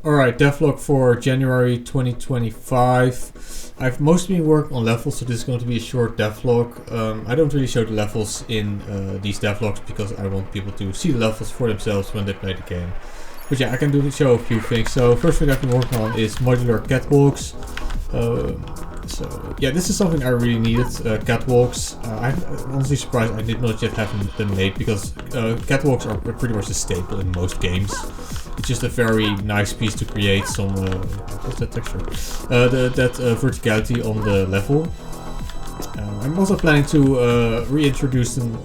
Alright, devlog for January 2025. I've mostly been working on levels, so this is going to be a short devlog. I don't really show the levels in these devlogs because I want people to see the levels for themselves when they play the game. But yeah, I can show a few things. So first thing I've been working on is modular catwalks. So yeah, this is something I really needed, catwalks. I'm honestly surprised I did not yet have them made because catwalks are pretty much a staple in most games. It's just a very nice piece to create some, what's that texture? That verticality on the level. I'm also planning to reintroduce them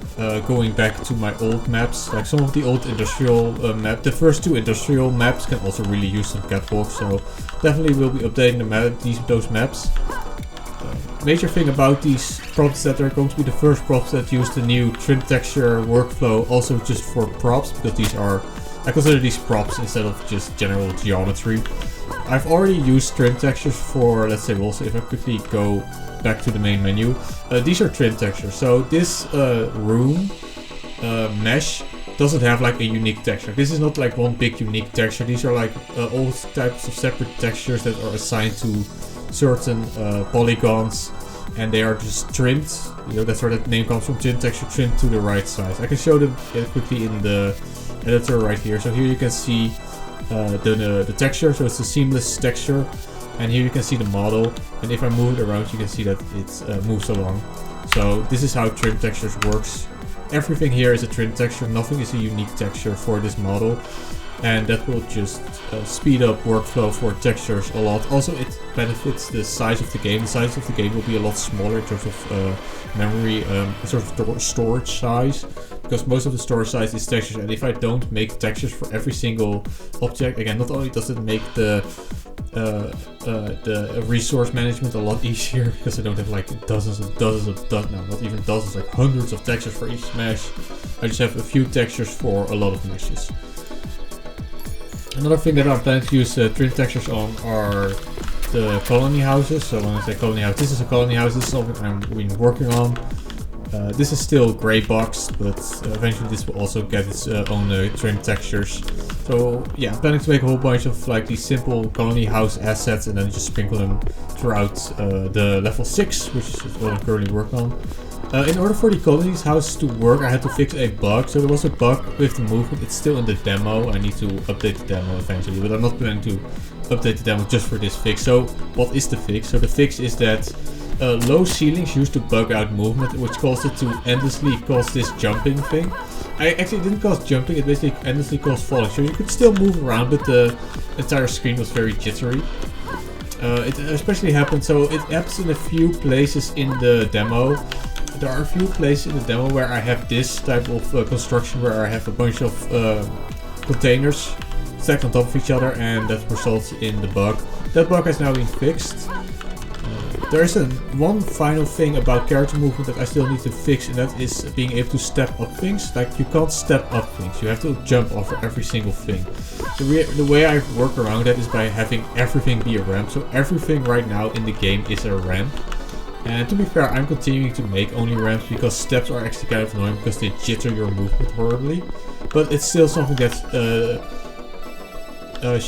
going back to my old maps. Like some of the old industrial maps, the first two industrial maps can also really use some catwalks. So definitely we'll be updating those maps. Major thing about these props that they're going to be the first props that use the new trim texture workflow also just for props, because these are, I consider these props instead of just general geometry. I've already used trim textures for, let's say, also if I quickly go back to the main menu, these are trim textures. So this room mesh doesn't have like a unique texture. This is not like one big unique texture. These are like all types of separate textures that are assigned to certain polygons, and they are just trimmed. You know, that's where that name comes from, trim texture, trimmed to the right size. I can show them quickly in the editor right here. So here you can see the texture, so it's a seamless texture, and here you can see the model, and if I move it around you can see that it moves along. So this is how trim textures works. Everything here is a trim texture, nothing is a unique texture for this model, and that will just speed up workflow for textures a lot. Also, it benefits the size of the game. The size of the game will be a lot smaller in terms of memory, sort of storage size, because most of the storage size is textures, and if I don't make textures for every single object, again, not only does it make the resource management a lot easier, because I don't have like dozens and dozens of, no, not even dozens, like hundreds of textures for each mesh. I just have a few textures for a lot of meshes. Another thing that I'm planning to use trim textures on are the colony houses. So when I say colony house, this is a colony house. This is something I've been working on. This is still gray boxed, but eventually this will also get its own trim textures. So yeah, I'm planning to make a whole bunch of like these simple colony house assets and then just sprinkle them throughout the level 6, which is what I'm currently working on. In order for the colonies house to work, I had to fix a bug. So there was a bug with the movement. It's still in the demo. I need to update the demo eventually, but I'm not planning to update the demo just for this fix. So what is the fix? So the fix is that low ceilings used to bug out movement, which caused it to endlessly cause this jumping thing. I actually didn't cause jumping, it basically endlessly caused falling. So you could still move around, but the entire screen was very jittery. It especially happened, so it happens in a few places in the demo. There are a few places in the demo where I have this type of construction, where I have a bunch of containers stacked on top of each other, and that results in the bug. That bug has now been fixed. There is one final thing about character movement that I still need to fix, and that is being able to step up things. Like, you can't step up things, you have to jump over every single thing. The way I work around that is by having everything be a ramp. So everything right now in the game is a ramp. And to be fair, I'm continuing to make only ramps because steps are actually kind of annoying because they jitter your movement horribly. But it's still something that you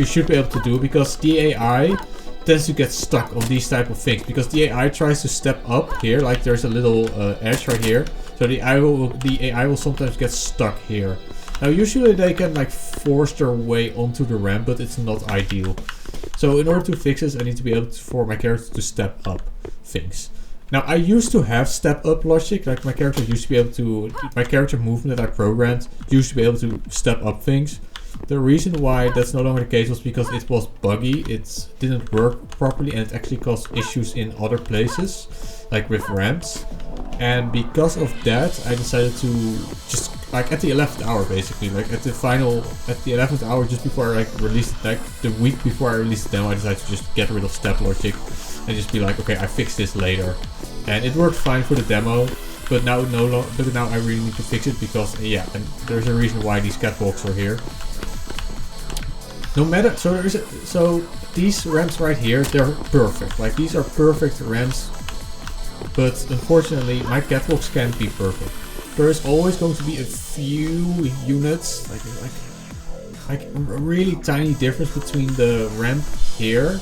should be able to do, because the AI tends to get stuck on these type of things, because the AI tries to step up here, like there's a little edge right here. So the AI will sometimes get stuck here. Now usually they can like force their way onto the ramp, but it's not ideal. So in order to fix this, I need to be able for my character to step up things. Now I used to have step up logic, like my character used to be able to, my character movement that I programmed used to be able to step up things. The reason why that's no longer the case was because it was buggy, it didn't work properly, and it actually caused issues in other places, like with ramps. And because of that, I decided to just, like at the 11th hour basically, like at the 11th hour, just before I like released it, like the week before I released the demo, I decided to just get rid of step logic and just be like, okay, I fix this later. And it worked fine for the demo, but now I really need to fix it, because yeah, and there's a reason why these catwalks are here. No matter, so these ramps right here, they're perfect. Like, these are perfect ramps, but unfortunately my catwalks can't be perfect. There is always going to be a few units, like like a really tiny difference between the ramp here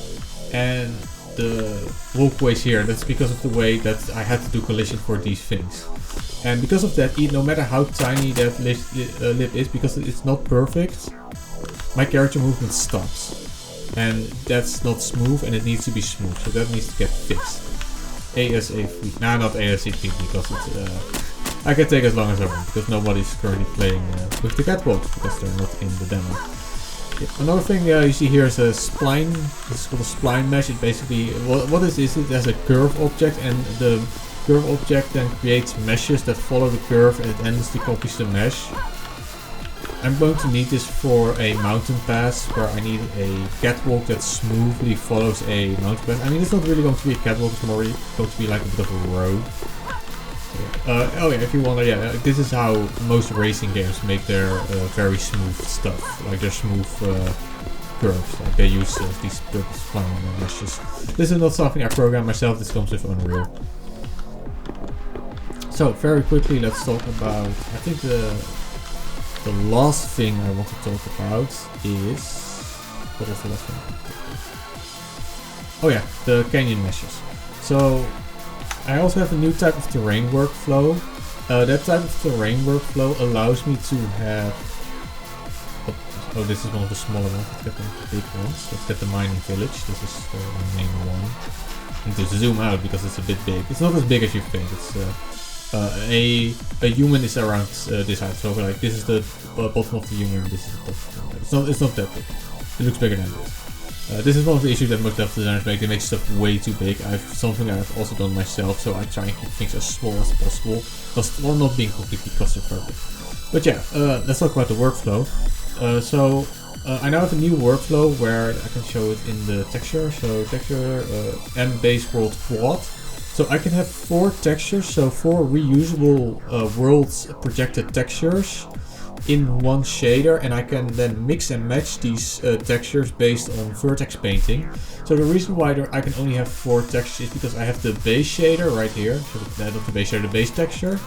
and the walkways here. That's because of the way that I had to do collision for these things. And because of that, no matter how tiny that lip is, because it's not perfect, my character movement stops. And that's not smooth, and it needs to be smooth, so that needs to get fixed. ASAP. Nah, not ASAP, because it's, I can take as long as I want, because nobody's currently playing with the catwalks, because they're not in the demo. Another thing you see here is a spline. This is called a spline mesh. It basically, what it is, it has a curve object, and the curve object then creates meshes that follow the curve, and it endlessly copies the mesh. I'm going to need this for a mountain pass, where I need a catwalk that smoothly follows a mountain pass. I mean, it's not really going to be a catwalk, it's more going to be like a bit of a road. Oh yeah, if you wonder, yeah, this is how most racing games make their very smooth stuff, like their smooth curves. Like they use these purple spline meshes. This is not something I programmed myself, this comes with Unreal. So very quickly, let's talk about, I think the last thing I want to talk about is, what was the last thing? Oh yeah, the canyon meshes. So I also have a new type of terrain workflow. That type of terrain workflow allows me to have, oh, this is one of the smaller ones. Let's get the big ones. Let's get the mining village. This is the main one. I need to zoom out because it's a bit big. It's not as big as you think. It's a human is around this height. So like this is the bottom of the human. This is the top. It's not that big. It looks bigger than this. This is one of the issues that most level designers make. They make stuff way too big. Something I've also done myself, so I try and keep things as small as possible, while not being completely claustrophobic. But yeah, let's talk about the workflow. I now have a new workflow where I can show it in the texture. So texture and base world quad. So I can have 4 textures, so 4 reusable worlds projected textures in one shader, and I can then mix and match these textures based on vertex painting. So the reason why I can only have 4 textures is because I have the base shader right here, so not the base shader, the base texture,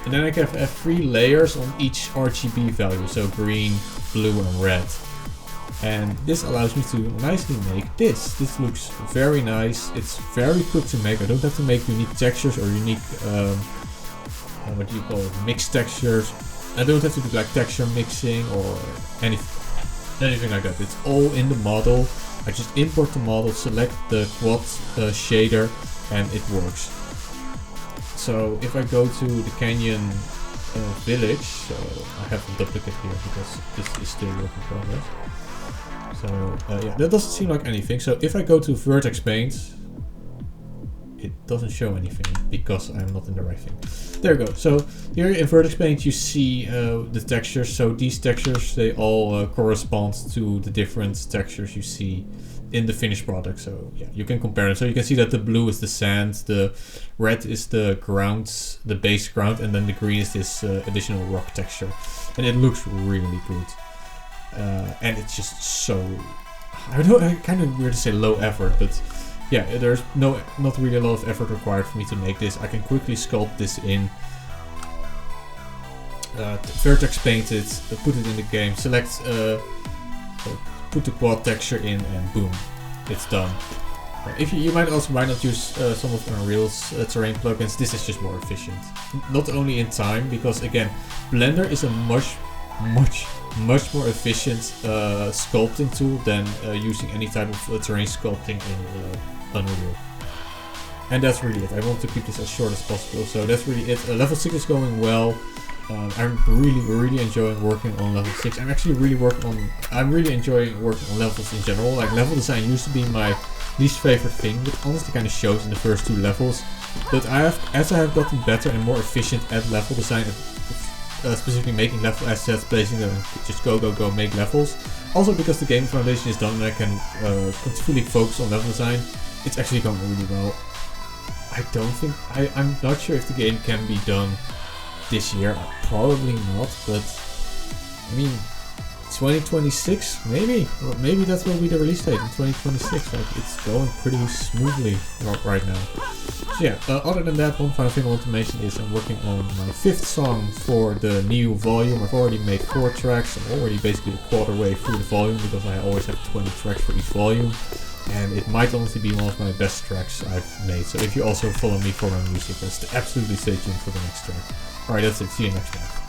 and then I can have 3 layers on each RGB value, so green, blue and red. And this allows me to nicely make this. This looks very nice, it's very quick to make. I don't have to make unique textures or unique, what do you call it, mixed textures. I don't have to do like texture mixing or anything like that. It's all in the model. I just import the model, select the quad shader, and it works. So if I go to the canyon village, so I have a duplicate here because this is still work in progress. So yeah, that doesn't seem like anything. So if I go to vertex paint, it doesn't show anything because I'm not in the right thing. There we go. So here in vertex paint you see the textures. So these textures, they all correspond to the different textures you see in the finished product. So yeah, you can compare them. So you can see that the blue is the sand, the red is the ground, the base ground, and then the green is this additional rock texture. And it looks really good. And it's just so, I don't know, kind of weird to say low effort, but yeah, there's not really a lot of effort required for me to make this. I can quickly sculpt this in, vertex paint it, put it in the game, select, put the quad texture in, and boom, it's done. If you might not use some of Unreal's terrain plugins. This is just more efficient. Not only in time, because again, Blender is a much more efficient sculpting tool than using any type of terrain sculpting in Unreal. And that's really it. I want to keep this as short as possible, so that's really it. Level 6 is going well. I'm really enjoying working on level 6. I'm really enjoying working on levels in general. Like, level design used to be my least favorite thing, which honestly kind of shows in the first 2 levels. But as I have gotten better and more efficient at level design, specifically making level assets, placing them, just go make levels. Also because the game foundation is done and I can fully focus on level design, it's actually going really well. I'm not sure if the game can be done this year, probably not, but I mean, 2026 maybe, or maybe that will be the release date in 2026. Like, it's going pretty smoothly right now. So yeah, other than that, one final thing I want to mention is I'm working on my 5th song for the new volume. I've already made 4 tracks. I'm already basically a quarter way through the volume because I always have 20 tracks for each volume. And it might honestly be one of my best tracks I've made. So if you also follow me for my music, then absolutely stay tuned for the next track. Alright, that's it. See you next time.